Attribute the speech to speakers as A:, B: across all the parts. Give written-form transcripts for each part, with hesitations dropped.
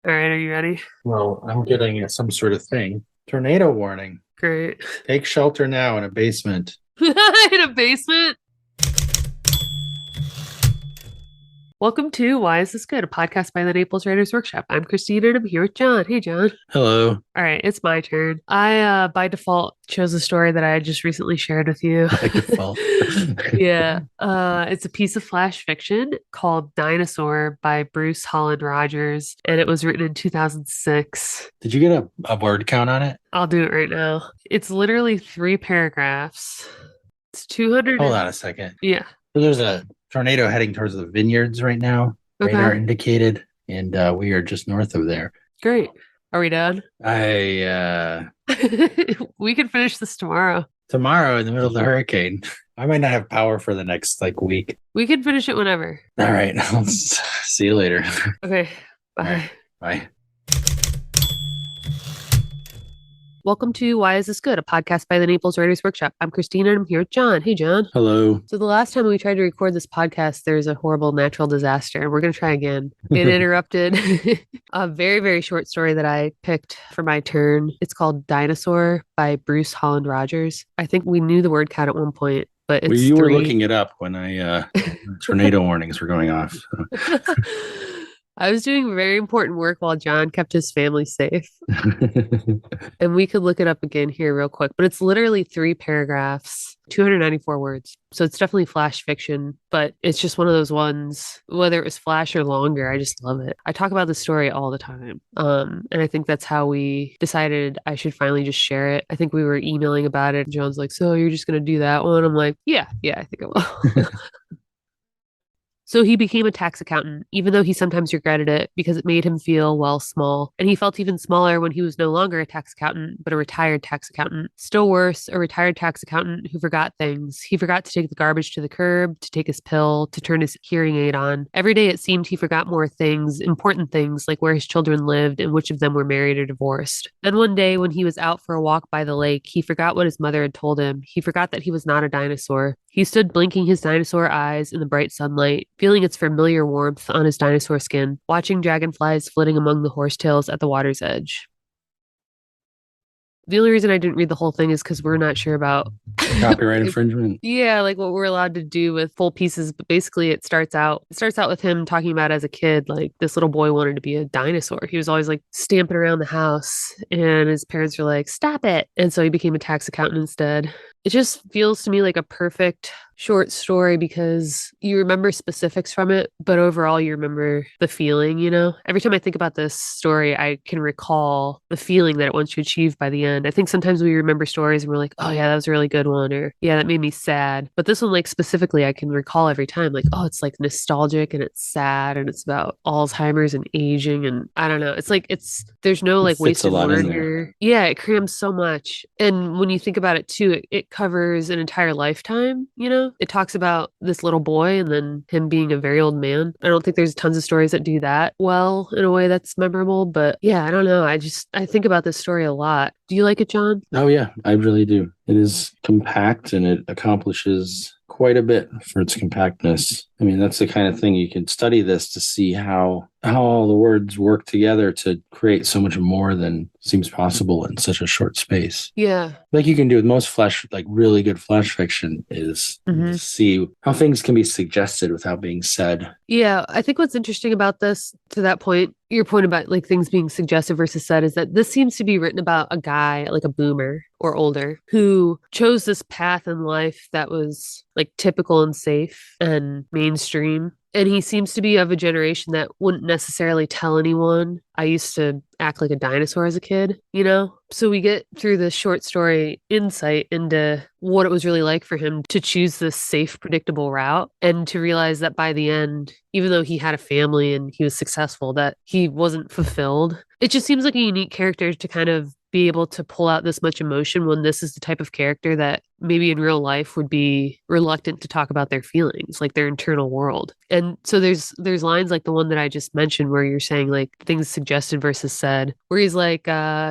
A: All right, are you ready?
B: Well, I'm getting some sort of thing. Tornado warning.
A: Great.
B: Take shelter now in a basement.
A: In a basement? Welcome to Why Is This Good? A podcast by the Naples Writers Workshop. I'm Christina and I'm here with John. Hey, John.
B: Hello.
A: All right, it's my turn. I, by default, chose a story that I had just recently shared with you.
B: By default.
A: Yeah, it's a piece of flash fiction called Dinosaur by Bruce Holland Rogers, and it was written in 2006.
B: Did you get a word count on it?
A: I'll do it right now. It's literally three paragraphs. It's 200
B: Hold
A: and
B: on a second.
A: yeah.
B: So there's a tornado heading towards the vineyards right now. Radar
A: Okay.
B: indicated, and we are just north of there.
A: Great. Are we done?
B: I
A: We can finish this tomorrow.
B: tomorrow in the middle of the hurricane. I might not have power for the next week.
A: We can finish it whenever.
B: All right. I'll see you later.
A: Okay.
B: All right.
A: Bye.
B: Bye.
A: Welcome to Why Is This Good? A podcast by the Naples Writers Workshop. I'm Christina and I'm here with John. Hey, John.
B: Hello.
A: So the last time we tried to record this podcast, there was a horrible natural disaster, and we're going to try again. It interrupted a very, very short story that I picked for my turn. It's called Dinosaur by Bruce Holland Rogers. I think we knew the word count at one point, but
B: Well,
A: it's
B: you were
A: three.
B: looking it up when tornado warnings were going off.
A: I was doing very important work while John kept his family safe. And we could look it up again here real quick, but it's literally three paragraphs, 294 words. So it's definitely flash fiction, but it's just one of those ones, whether it was flash or longer, I just love it. I talk about the story all the time. And I think that's how we decided I should finally just share it. I think we were emailing about it. John's like, so you're just going to do that one? I'm like, yeah, I think I will. So he became a tax accountant, even though he sometimes regretted it because it made him feel, well, small. And he felt even smaller when he was no longer a tax accountant, but a retired tax accountant. Still worse, a retired tax accountant who forgot things. He forgot to take the garbage to the curb, to take his pill, to turn his hearing aid on. Every day it seemed he forgot more things, important things like where his children lived and which of them were married or divorced. Then one day when he was out for a walk by the lake, he forgot what his mother had told him. He forgot that he was not a dinosaur. He stood blinking his dinosaur eyes in the bright sunlight, feeling its familiar warmth on his dinosaur skin, watching dragonflies flitting among the horsetails at the water's edge. The only reason I didn't read the whole thing is because we're not sure about
B: Copyright infringement.
A: yeah, like what we're allowed to do with full pieces. But basically it starts out with him talking about as a kid, like this little boy wanted to be a dinosaur. He was always like stamping around the house and his parents were like, stop it. And so he became a tax accountant instead. It just feels to me like a perfect short story because you remember specifics from it, but overall you remember the feeling, you know? Every time I think about this story, I can recall the feeling that it wants to achieve by the end. I think sometimes we remember stories and we're like, oh yeah, that was a really good one, or yeah, that made me sad. But this one, like specifically, I can recall every time, like, oh, it's like nostalgic and it's sad and it's about Alzheimer's and aging. And I don't know. It's like, there's no
B: It
A: like
B: fits a
A: wasted
B: lot
A: word
B: in there.
A: here. Yeah, it crams so much. And when you think about it too, it covers an entire lifetime, you know? It talks about this little boy and then him being a very old man. I don't think there's tons of stories that do that well in a way that's memorable, but yeah, I don't know. I think about this story a lot. Do you like it, John?
B: Oh yeah, I really do. It is compact and it accomplishes quite a bit for its compactness. I mean, that's the kind of thing you can study this to see how all the words work together to create so much more than seems possible in such a short space.
A: Yeah.
B: Like you can do with most really good flash fiction is
A: Hmm.
B: see how things can be suggested without being said.
A: Yeah, I think what's interesting about this, to that point, your point about like things being suggestive versus said, is that this seems to be written about a guy, like a boomer or older, who chose this path in life that was like typical and safe and mainstream. And he seems to be of a generation that wouldn't necessarily tell anyone, I used to act like a dinosaur as a kid, you know? So we get through this short story insight into what it was really like for him to choose this safe, predictable route and to realize that by the end, even though he had a family and he was successful, that he wasn't fulfilled. It just seems like a unique character to kind of be able to pull out this much emotion when this is the type of character that maybe in real life would be reluctant to talk about their feelings, like their internal world. And so there's lines like the one that I just mentioned where you're saying like things suggested versus said. said, where he's like,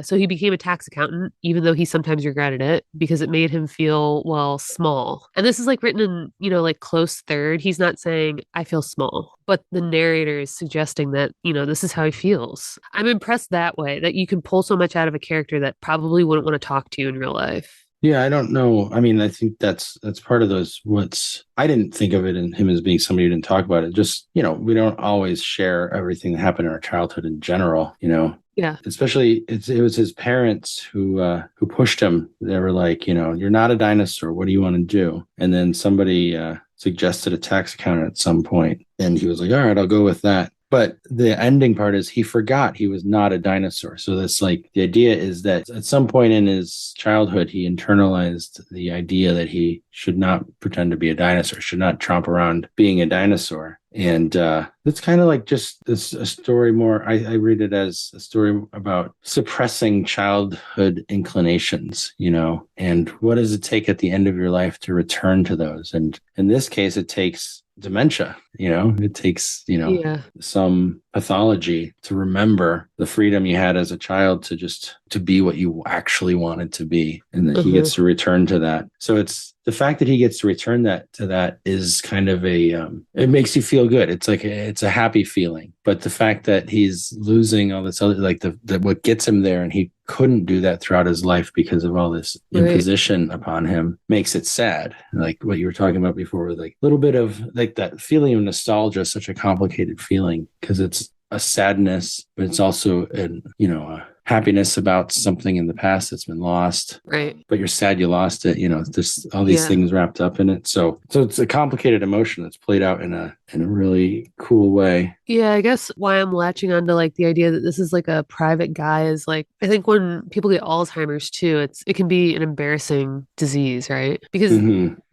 A: so he became a tax accountant, even though he sometimes regretted it because it made him feel, well, small. And this is like written in, like close third. He's not saying, I feel small, but the narrator is suggesting that, this is how he feels. I'm impressed that way, that you can pull so much out of a character that probably wouldn't want to talk to you in real life.
B: Yeah, I don't know. I mean, I think that's part of those. I didn't think of it in him as being somebody who didn't talk about it. Just, we don't always share everything that happened in our childhood in general,
A: Yeah.
B: Especially it was his parents who pushed him. They were like, you're not a dinosaur. What do you want to do? And then somebody suggested a tax accountant at some point, and he was like, all right, I'll go with that. But the ending part is he forgot he was not a dinosaur. So that's like the idea is that at some point in his childhood, he internalized the idea that he should not pretend to be a dinosaur, should not tromp around being a dinosaur. And it's kind of like just this a story more. I read it as a story about suppressing childhood inclinations, and what does it take at the end of your life to return to those? And in this case, it takes dementia, it takes,
A: Yeah.
B: some pathology to remember the freedom you had as a child to be what you actually wanted to be. And that he gets to return to that. So it's the fact that he gets to return to that is kind of it makes you feel good. It's like, it's a happy feeling, but the fact that he's losing all this other, like what gets him there, and he couldn't do that throughout his life because of all this imposition upon him, makes it sad. Like what you were talking about before, with like a little bit of like that feeling of nostalgia is such a complicated feeling because it's a sadness, but it's also a happiness about something in the past that's been lost.
A: Right.
B: But you're sad you lost it. There's all these things wrapped up in it. So it's a complicated emotion that's played out in a really cool way.
A: Yeah, I guess why I'm latching onto like the idea that this is like a private guy is like, I think when people get Alzheimer's too, it can be an embarrassing disease, right? Because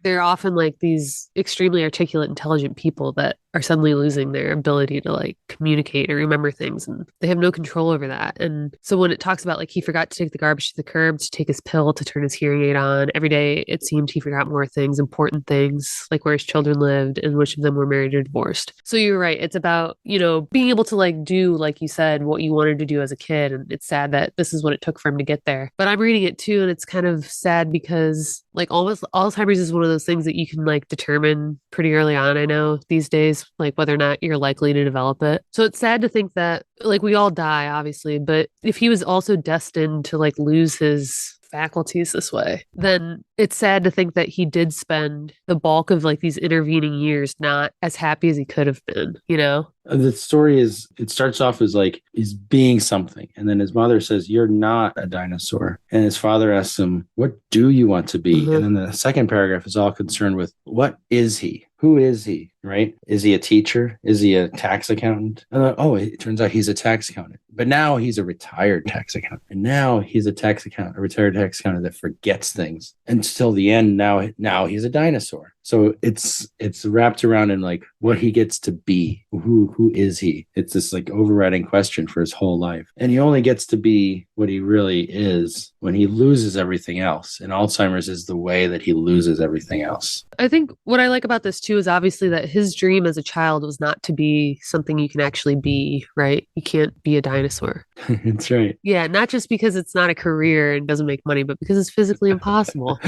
A: they're often like these extremely articulate, intelligent people that are suddenly losing their ability to like communicate and remember things, and they have no control over that. And so when it talks about like he forgot to take the garbage to the curb, to take his pill, to turn his hearing aid on, every day it seemed he forgot more things, important things, like where his children lived and which of them were married or divorced. So you're right. It's about, being able to like do, like you said, what you wanted to do as a kid. And it's sad that this is what it took for him to get there. But I'm reading it too, and it's kind of sad because like almost Alzheimer's is one of those things that you can like determine pretty early on, I know these days, like whether or not you're likely to develop it. So it's sad to think that like we all die, obviously, but if he was also destined to like lose his faculties this way, then it's sad to think that he did spend the bulk of like these intervening years not as happy as he could have been,
B: The story it starts off as like he's being something. And then his mother says, you're not a dinosaur. And his father asks him, what do you want to be? And then the second paragraph is all concerned with, what is he? Who is he? Right? Is he a teacher? Is he a tax accountant? It turns out he's a tax accountant. But now he's a retired tax accountant. And now he's a retired tax accountant that forgets things until the end. Now he's a dinosaur. So it's wrapped around in like what he gets to be. Who is he? It's this like overriding question for his whole life. And he only gets to be what he really is when he loses everything else. And Alzheimer's is the way that he loses everything else.
A: I think what I like about this too is obviously that his dream as a child was not to be something you can actually be, right? You can't be a dinosaur.
B: That's right.
A: Yeah, not just because it's not a career and doesn't make money, but because it's physically impossible.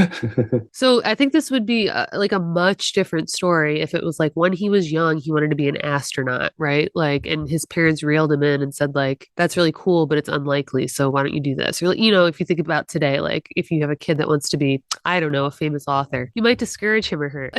A: So I think this would be like a much different story if it was like when he was young, he wanted to be an astronaut, right? Like, and his parents reeled him in and said like, that's really cool, but it's unlikely. So why don't you do this? Or, if you think about today, like if you have a kid that wants to be, I don't know, a famous author, you might discourage him or her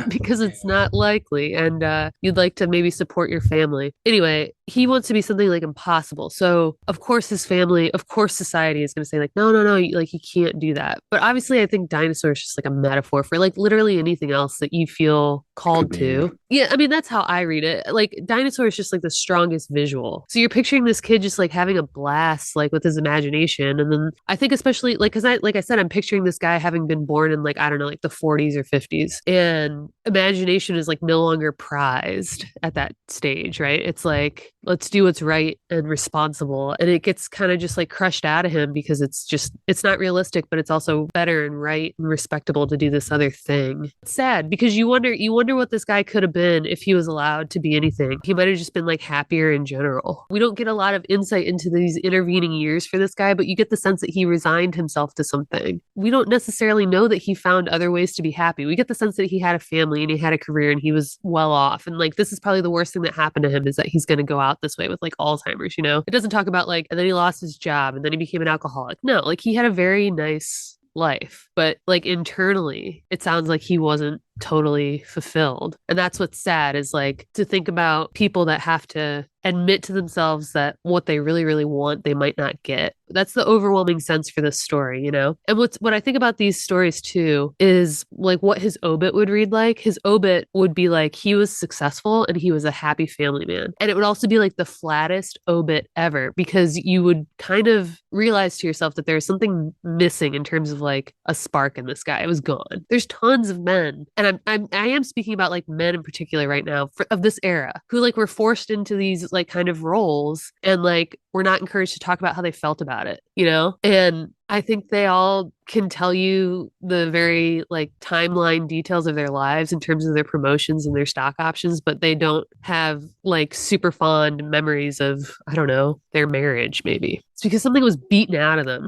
A: because it's not likely. And you'd like to maybe support your family. Anyway, he wants to be something like impossible. So of course his family, of course society is going to say like, no, like you can't do that. But obviously I think dinosaur is just like a metaphor for like literally anything else that you feel called to. Yeah, I mean, that's how I read it. Like dinosaur is just like the strongest visual. So you're picturing this kid just like having a blast like with his imagination. And then I think especially like, like I said, I'm picturing this guy having been born in like, I don't know, like the 40s or 50s. And imagination is like no longer prized at that stage, right? It's like, let's do what's right and responsible. And it gets kind of just like crushed out of him because it's not realistic, but it's also better and right and respectable to do this other thing. It's sad because you wonder wonder what this guy could have been if he was allowed to be anything. He might have just been like happier in general. We don't get a lot of insight into these intervening years for this guy, but you get the sense that he resigned himself to something. We don't necessarily know that he found other ways to be happy. We get the sense that he had a family and he had a career and he was well off. And like, this is probably the worst thing that happened to him is that he's going to go out this way with like Alzheimer's, you know? It doesn't talk about like, and then he lost his job and then he became an alcoholic. No, like he had a very nice life, but like internally, it sounds like he wasn't totally fulfilled. And that's what's sad is like to think about people that have to admit to themselves that what they really, really want, they might not get. That's the overwhelming sense for this story, you know? And what I think about these stories too is like what his obit would read like. His obit would be like he was successful and he was a happy family man. And it would also be like the flattest obit ever because you would kind of realize to yourself that there's something missing in terms of like a spark in this guy. It was gone. There's tons of men, and I am speaking about like men in particular right now of this era who like were forced into these like kind of roles and like were not encouraged to talk about how they felt about it, you know? And I think they all can tell you the very like timeline details of their lives in terms of their promotions and their stock options, but they don't have like super fond memories of, I don't know, their marriage maybe. It's because something was beaten out of them.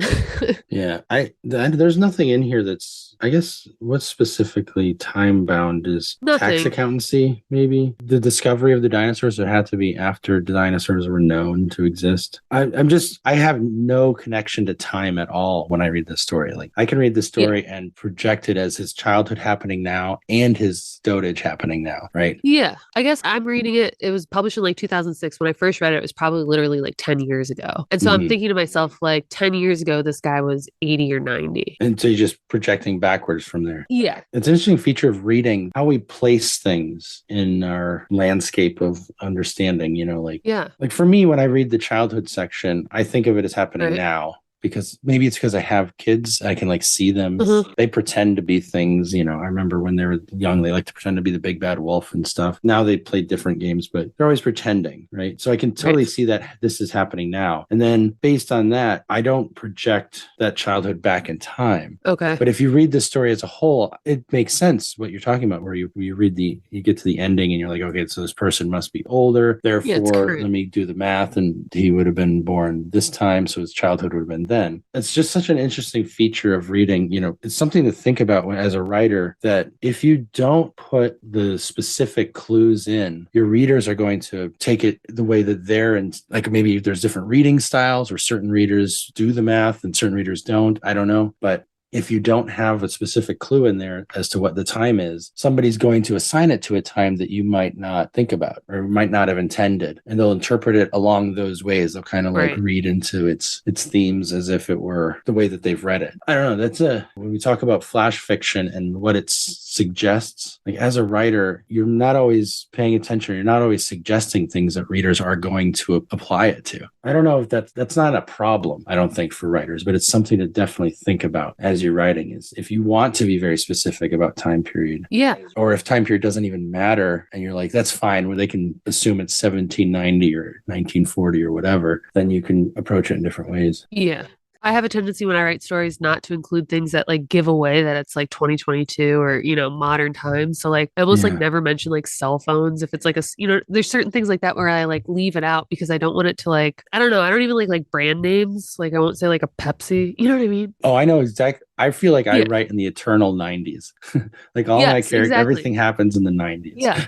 B: Yeah, there's nothing in here that's, I guess, what's specifically time bound is tax
A: Nothing.
B: accountancy, maybe the discovery of the dinosaurs. It had to be after the dinosaurs were known to exist. I have no connection to time at all when I read this story. Like I can read the story and project it as his childhood happening now and his dotage happening now, right?
A: Yeah, I guess I'm reading it. It was published in like 2006. When I first read it, it was probably literally like 10 years ago. And so I'm thinking to myself, like 10 years ago, this guy was 80 or 90.
B: And so you're just projecting backwards from there.
A: Yeah.
B: It's an interesting feature of reading how we place things in our landscape of understanding, you know, like for me, when I read the childhood section, I think of it as happening now. Because maybe it's because I have kids, I can like see them. They pretend to be things, you know. I remember when they were young, they like to pretend to be the big bad wolf and stuff. Now they play different games, but they're always pretending, right? So I can totally see that this is happening now. And then based on that, I don't project that childhood back in time.
A: Okay.
B: But if you read the story as a whole, it makes sense what you're talking about, where you read you get to the ending and you're like, okay, so this person must be older. Therefore, let me do the math, and he would have been born this time, so his childhood would have been then. It's just such an interesting feature of reading. You know, it's something to think about as a writer, that if you don't put the specific clues in, your readers are going to take it the way that they're in. Like maybe there's different reading styles, or certain readers do the math and certain readers don't. I don't know. But if you don't have a specific clue in there as to what the time is, somebody's going to assign it to a time that you might not think about or might not have intended. And they'll interpret it along those ways. They'll kind of like read into its themes as if it were the way that they've read it. I don't know. When we talk about flash fiction and what it suggests, like as a writer, you're not always paying attention. You're not always suggesting things that readers are going to apply it to. I don't know if that's not a problem, I don't think, for writers, but it's something to definitely think about as you're writing, is if you want to be very specific about time period. Yeah. Or if time period doesn't even matter and you're like, that's fine, where they can assume it's 1790 or 1940 or whatever, then you can approach it in different ways.
A: Yeah. I have a tendency when I write stories not to include things that like give away that it's like 2022 or, you know, modern times. So like I almost like never mention like cell phones. If it's like there's certain things like that where I like leave it out because I don't want it to like, I don't know. I don't even like brand names. Like I won't say like a Pepsi. You know what I mean?
B: Oh, I know exactly. I feel like I write in the eternal 90s. Like all my characters, everything happens in the 90s.
A: Yeah.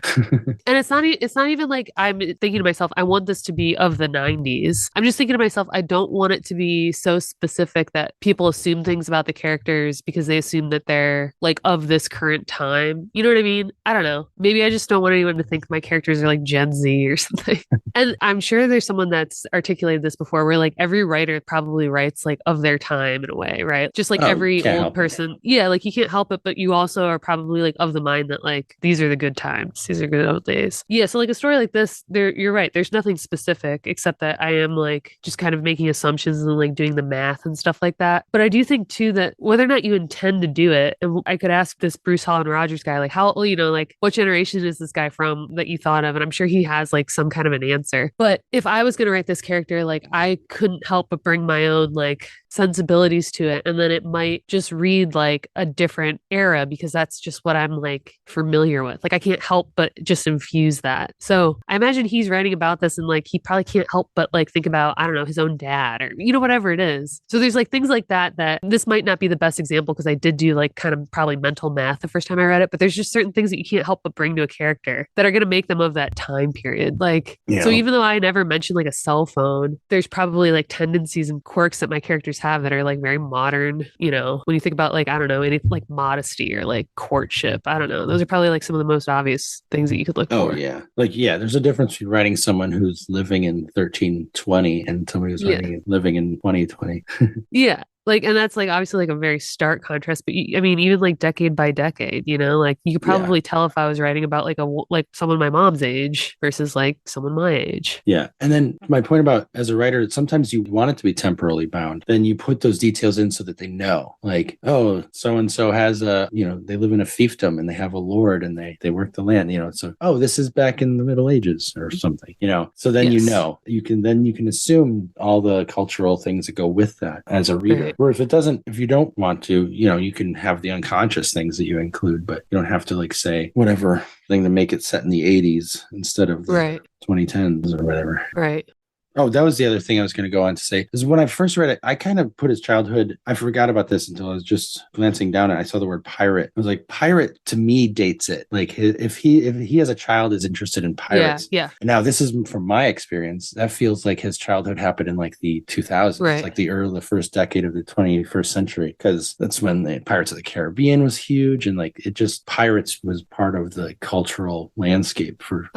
A: And it's not even like I'm thinking to myself, I want this to be of the 90s. I'm just thinking to myself, I don't want it to be so specific that people assume things about the characters because they assume that they're like of this current time. You know what I mean? I don't know. Maybe I just don't want anyone to think my characters are like Gen Z or something. And I'm sure there's someone that's articulated this before where like every writer probably writes like of their time in a way, right? Just like every old person. Yeah, like you can't help it, but you also are probably like of the mind that like these are the good times. These are good old days. Yeah, so like a story like this, you're right. There's nothing specific except that I am like just kind of making assumptions and like doing the math and stuff like that. But I do think too that whether or not you intend to do it, and I could ask this Bruce Holland Rogers guy, like how, you know, like what generation is this guy from that you thought of? And I'm sure he has like some kind of an answer. But if I was going to write this character, like I couldn't help but bring my own like sensibilities to it, and then it might just read like a different era because that's just what I'm like familiar with. Like I can't help but just infuse that. So I imagine he's writing about this and like he probably can't help but like think about, I don't know, his own dad or, whatever it is. So there's like things like that this might not be the best example because I did do like kind of probably mental math the first time I read it, but there's just certain things that you can't help but bring to a character that are going to make them of that time period. Like,
B: You
A: so
B: know,
A: even though I never mentioned like a cell phone, there's probably like tendencies and quirks that my characters have that are like very modern, when you think about like, I don't know, any like modesty or like courtship. I don't know. Those are probably like some of the most obvious things that you could look
B: oh
A: for.
B: yeah. Like, yeah, there's a difference between writing someone who's living in 1320 and somebody who's
A: Yeah.
B: living in 2020.
A: Yeah. Like, and that's like obviously like a very stark contrast, but I mean, even like decade by decade, like you could
B: Yeah.
A: probably tell if I was writing about like someone my mom's age versus like someone my age.
B: Yeah. And then my point about as a writer, sometimes you want it to be temporally bound. Then you put those details in so that they know, like, oh, so and so has they live in a fiefdom and they have a lord and they work the land, so oh, this is back in the Middle Ages or something, So then
A: Yes.
B: you can assume all the cultural things that go with that as a reader.
A: Right.
B: Or if you don't want to, you can have the unconscious things that you include, but you don't have to like say whatever thing to make it set in the 80s instead of the
A: Right.
B: 2010s or whatever.
A: Right.
B: Oh, that was the other thing I was going to go on to say. Is when I first read it, I kind of put his childhood. I forgot about this until I was just glancing down and I saw the word pirate. I was like, pirate to me dates it. Like if he as a child is interested in pirates.
A: Yeah.
B: Now this is from my experience. That feels like his childhood happened in like the 2000s,
A: Right.
B: like the first decade of the 21st century, because that's when the Pirates of the Caribbean was huge, and like it just pirates was part of the cultural landscape for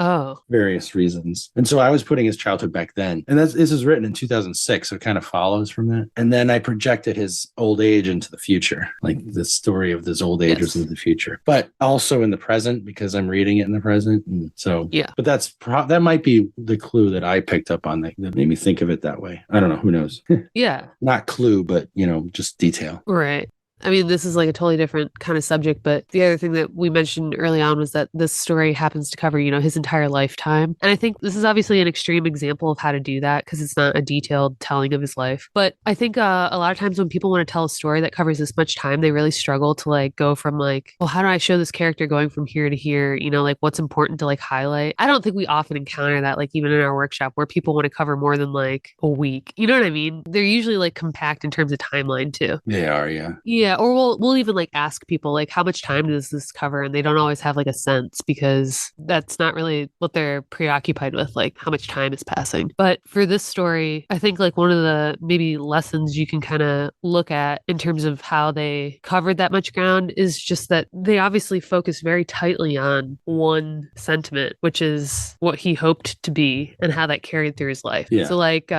B: various reasons. And so I was putting his childhood back then. And this is written in 2006, so it kind of follows from that. And then I projected his old age into the future, like the story of this old age was into the future, but also in the present because I'm reading it in the present. And so,
A: yeah.
B: But that might be the clue that I picked up on that made me think of it that way. I don't know. Who knows?
A: Yeah.
B: Not clue, but just detail.
A: Right. I mean, this is like a totally different kind of subject, but the other thing that we mentioned early on was that this story happens to cover, his entire lifetime. And I think this is obviously an extreme example of how to do that because it's not a detailed telling of his life. But I think a lot of times when people want to tell a story that covers this much time, they really struggle to like go from like, well, how do I show this character going from here to here? Like what's important to like highlight? I don't think we often encounter that, like even in our workshop where people want to cover more than like a week. You know what I mean? They're usually like compact in terms of timeline too.
B: They are, yeah.
A: Yeah, or we'll even like ask people like how much time does this cover, and they don't always have like a sense because that's not really what they're preoccupied with, like how much time is passing. But for this story, I think like one of the maybe lessons you can kind of look at in terms of how they covered that much ground is just that they obviously focus very tightly on one sentiment, which is what he hoped to be and how that carried through his life.
B: Yeah.
A: So like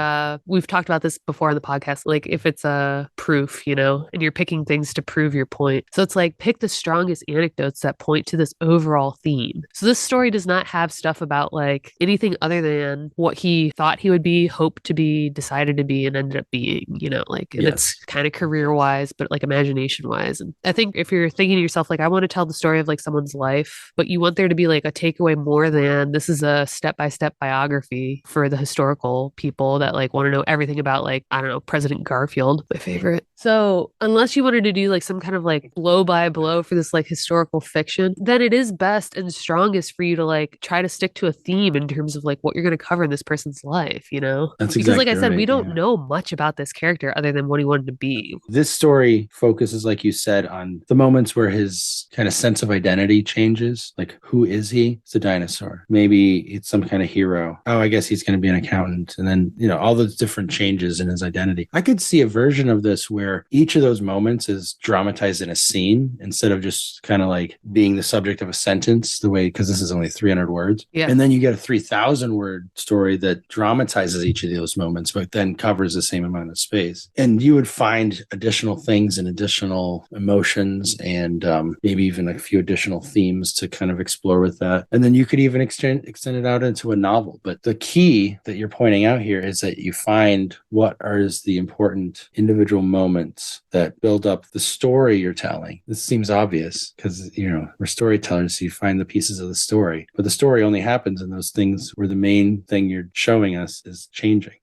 A: we've talked about this before on the podcast, like if it's a proof, and you're picking things to prove your point. So it's like pick the strongest anecdotes that point to this overall theme. So this story does not have stuff about like anything other than what he thought he would be, hoped to be, decided to be, and ended up being, like, and it's kind of career wise, but like imagination wise. And I think if you're thinking to yourself, like, I want to tell the story of like someone's life, but you want there to be like a takeaway more than this is a step-by-step biography for the historical people that like want to know everything about like, I don't know, President Garfield, my favorite. So unless you wanted to do like some kind of like blow by blow for this like historical fiction, then it is best and strongest for you to like try to stick to a theme in terms of like what you're going to cover in this person's life,
B: That's
A: because like I said,
B: right,
A: we don't know much about this character other than what he wanted to be.
B: This story focuses, like you said, on the moments where his kind of sense of identity changes. Like, who is he? It's a dinosaur. Maybe it's some kind of hero. Oh, I guess he's going to be an accountant. And then, all those different changes in his identity. I could see a version of this where each of those moments is dramatized in a scene instead of just kind of like being the subject of a sentence because this is only 300 words.
A: Yeah.
B: And then you get a 3,000 word story that dramatizes each of those moments, but then covers the same amount of space. And you would find additional things and additional emotions and maybe even a few additional themes to kind of explore with that. And then you could even extend it out into a novel. But the key that you're pointing out here is that you find what are the important individual moments that build up the story you're telling. This seems obvious because, we're storytellers, so you find the pieces of the story. But the story only happens in those things where the main thing you're showing us is changing.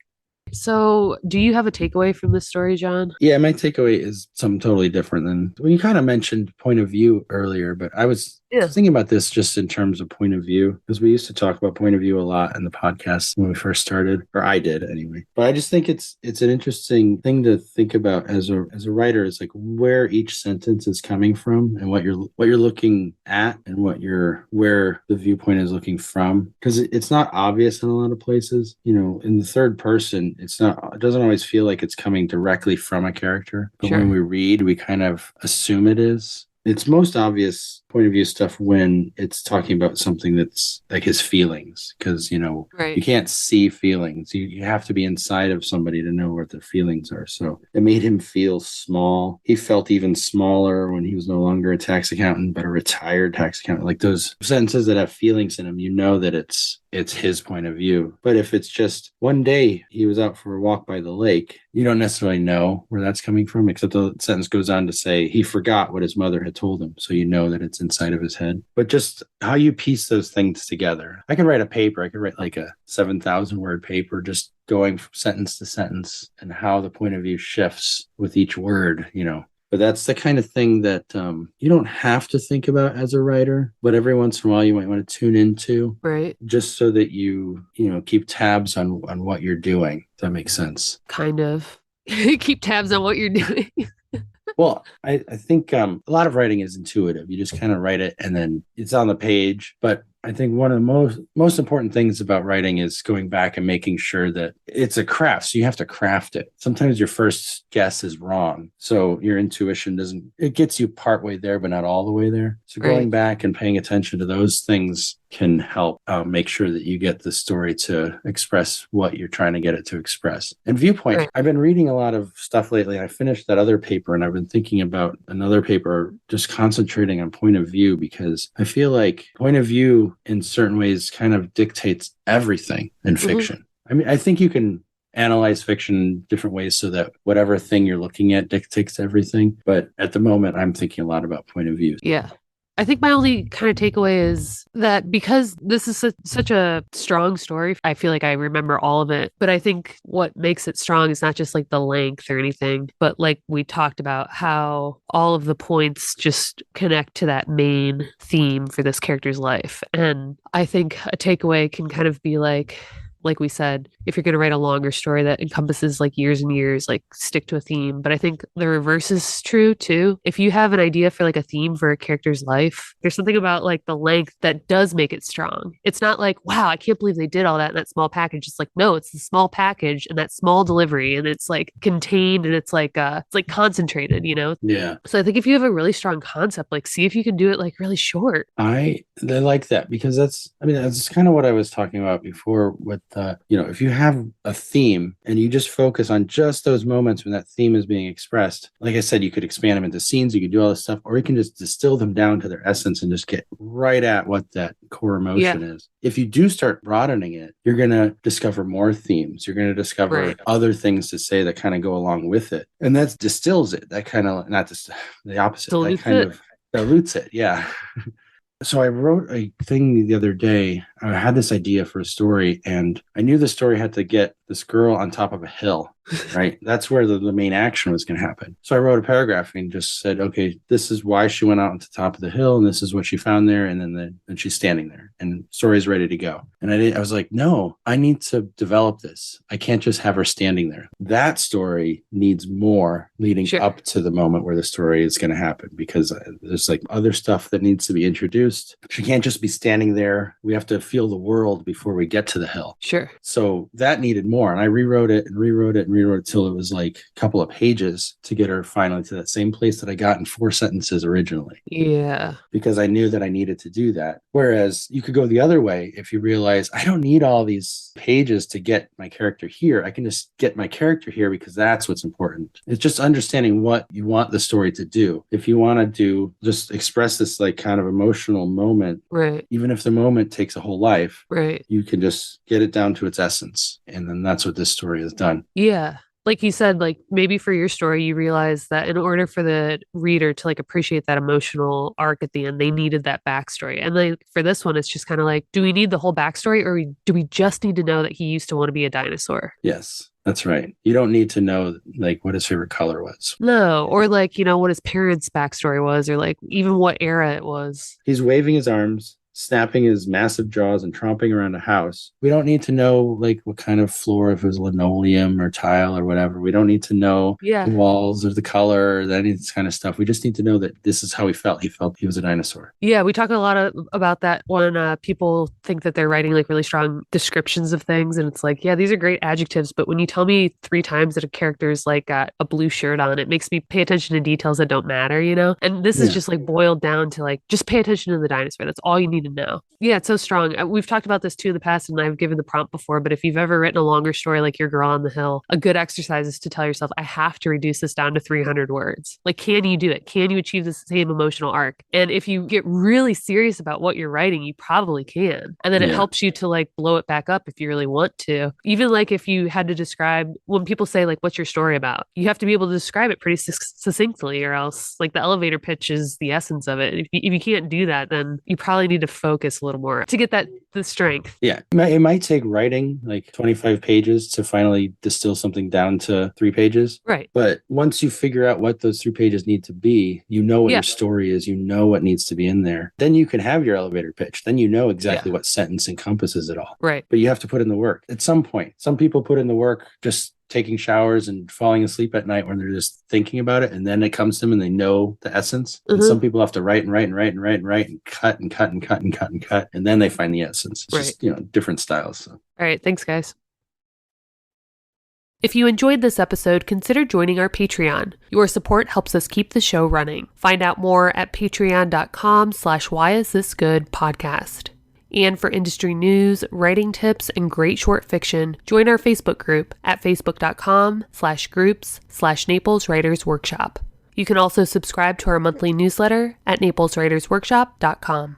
A: So, do you have a takeaway from this story, John?
B: Yeah, my takeaway is something totally different than when you kind of mentioned point of view earlier, but I was
A: Yeah.
B: thinking about this just in terms of point of view because we used to talk about point of view a lot in the podcast when we first started, or I did anyway. But I just think it's an interesting thing to think about as a writer is like where each sentence is coming from and what you're looking at and where the viewpoint is looking from because it's not obvious in a lot of places. In the third person, it doesn't always feel like it's coming directly from a character, but when
A: Sure.
B: we read, we kind of assume it is. It's most obvious point of view stuff when it's talking about something that's like his feelings, because you
A: Right.
B: can't see feelings. You have to be inside of somebody to know what their feelings are. So it made him feel small. He felt even smaller when he was no longer a tax accountant, but a retired tax accountant. Like those sentences that have feelings in them, that it's his point of view. But if it's just one day he was out for a walk by the lake, you don't necessarily know where that's coming from, except the sentence goes on to say he forgot what his mother had told him. So that it's inside of his head. But just how you piece those things together. I could write a paper. I could write like a 7,000 word paper, just going from sentence to sentence and how the point of view shifts with each word. But that's the kind of thing that you don't have to think about as a writer, but every once in a while you might want to tune into
A: Right.
B: just so that you keep tabs on what you're doing. If that makes sense.
A: Kind of. Keep tabs on what you're doing.
B: Well, I think a lot of writing is intuitive. You just kind of write it and then it's on the page. But I think one of the most important things about writing is going back and making sure that it's a craft. So you have to craft it. Sometimes your first guess is wrong. So your intuition it gets you partway there, but not all the way there. So going
A: Right.
B: back and paying attention to those things can help make sure that you get the story to express what you're trying to get it to express. And viewpoint,
A: Right.
B: I've been reading a lot of stuff lately. I finished that other paper and I've been thinking about another paper, just concentrating on point of view, because I feel like point of view in certain ways kind of dictates everything in
A: Hmm.
B: fiction. I mean, I think you can analyze fiction in different ways so that whatever thing you're looking at dictates everything. But at the moment, I'm thinking a lot about point of view.
A: Yeah. I think my only kind of takeaway is that because this is such a strong story, I feel like I remember all of it. But I think what makes it strong is not just like the length or anything, but like we talked about how all of the points just connect to that main theme for this character's life. And I think a takeaway can kind of be like we said, if you're going to write a longer story that encompasses like years and years, like stick to a theme. But I think the reverse is true too. If you have an idea for like a theme for a character's life, there's something about like the length that does make it strong. It's not like, wow, I can't believe they did all that in that small package. It's like, no, it's the small package and that small delivery and it's like contained and it's like concentrated.
B: Yeah.
A: So I think if you have a really strong concept, like see if you can do it like really short.
B: I like that because that's kind of what I was talking about before with if you have a theme and you just focus on just those moments when that theme is being expressed, like I said, you could expand them into scenes, you could do all this stuff, or you can just distill them down to their essence and just get right at what that core
A: Yeah.
B: emotion is. If you do start broadening it, you're going to discover more themes. You're going to discover
A: Right.
B: other things to say that kind of go along with it. And that distills it. That kind of, not just the opposite, that
A: Dilutes
B: kind
A: it.
B: of dilutes it. Yeah. So I wrote a thing the other day. I had this idea for a story, and I knew the story had to get this girl on top of a hill, right? That's where the main action was going to happen. So I wrote a paragraph and just said, okay, this is why she went out on the top of the hill, and this is what she found there, and then she's standing there, and story's ready to go. And I was like, no, I need to develop this. I can't just have her standing there. That story needs more leading
A: Sure.
B: up to the moment where the story is going to happen, because there's like other stuff that needs to be introduced. She can't just be standing there. We have to feel the world before we get to the hill.
A: Sure.
B: So that needed more. And I rewrote it and rewrote it and rewrote it till it was like a couple of pages to get her finally to that same place that I got in 4 sentences originally,
A: Yeah.
B: because I knew that I needed to do that. Whereas you could go the other way if you realize I don't need all these pages to get my character here. I can just get my character here because that's what's important. It's just understanding what you want the story to do. If you want to just express this like kind of emotional moment,
A: Right.
B: even if the moment takes a whole life,
A: Right.
B: you can just get it down to its essence. And then that's what this story has done.
A: Yeah. Like you said, like maybe for your story, you realize that in order for the reader to like appreciate that emotional arc at the end, they needed that backstory. And like for this one, it's just kind of like, do we need the whole backstory or do we just need to know that he used to want to be a dinosaur?
B: Yes. That's right. You don't need to know like what his favorite color was.
A: No, or like, what his parents' backstory was, or like even what era it was.
B: He's waving his arms, snapping his massive jaws, and tromping around a house. We don't need to know like what kind of floor, if it was linoleum or tile or whatever. We don't need to know
A: Yeah.
B: the walls or the color or any of this kind of stuff. We just need to know that this is how he felt. He felt he was a dinosaur.
A: Yeah, we talk a lot about that when people think that they're writing like really strong descriptions of things. And it's like, yeah, these are great adjectives. But when you tell me 3 times that a character's like got a blue shirt on, it makes me pay attention to details that don't matter, And this is
B: Yeah.
A: just like boiled down to like, just pay attention to the dinosaur. That's all you need to know. Yeah, it's so strong. We've talked about this too in the past, and I've given the prompt before. But if you've ever written a longer story like Your Girl on the Hill, a good exercise is to tell yourself, I have to reduce this down to 300 words. Like, can you do it? Can you achieve the same emotional arc? And if you get really serious about what you're writing, you probably can. And then it helps you to like blow it back up if you really want to. Even like if you had to describe, when people say like, what's your story about? You have to be able to describe it pretty succinctly, or else like the elevator pitch is the essence of it. If you can't do that, then you probably need to focus a little more to get the strength.
B: Yeah. It might take writing like 25 pages to finally distill something down to 3 pages.
A: Right.
B: But once you figure out what those 3 pages need to be, you know what your story is, you know what needs to be in there. Then you can have your elevator pitch. Then you know exactly what sentence encompasses it all.
A: Right.
B: But you have to put in the work at some point. Some people put in the work just taking showers and falling asleep at night when they're just thinking about it, and then it comes to them and they know the essence. And some people have to write and write and write and write and write and cut and cut and cut and cut and cut, and then they find the essence. It's just different styles. So.
A: All right, thanks guys. If you enjoyed this episode, consider joining our Patreon. Your support helps us keep the show running. Find out more at patreon.com/whyisthisgoodpodcast. And for industry news, writing tips, and great short fiction, join our Facebook group at facebook.com/groups/Naples Writers Workshop. You can also subscribe to our monthly newsletter at napleswritersworkshop.com.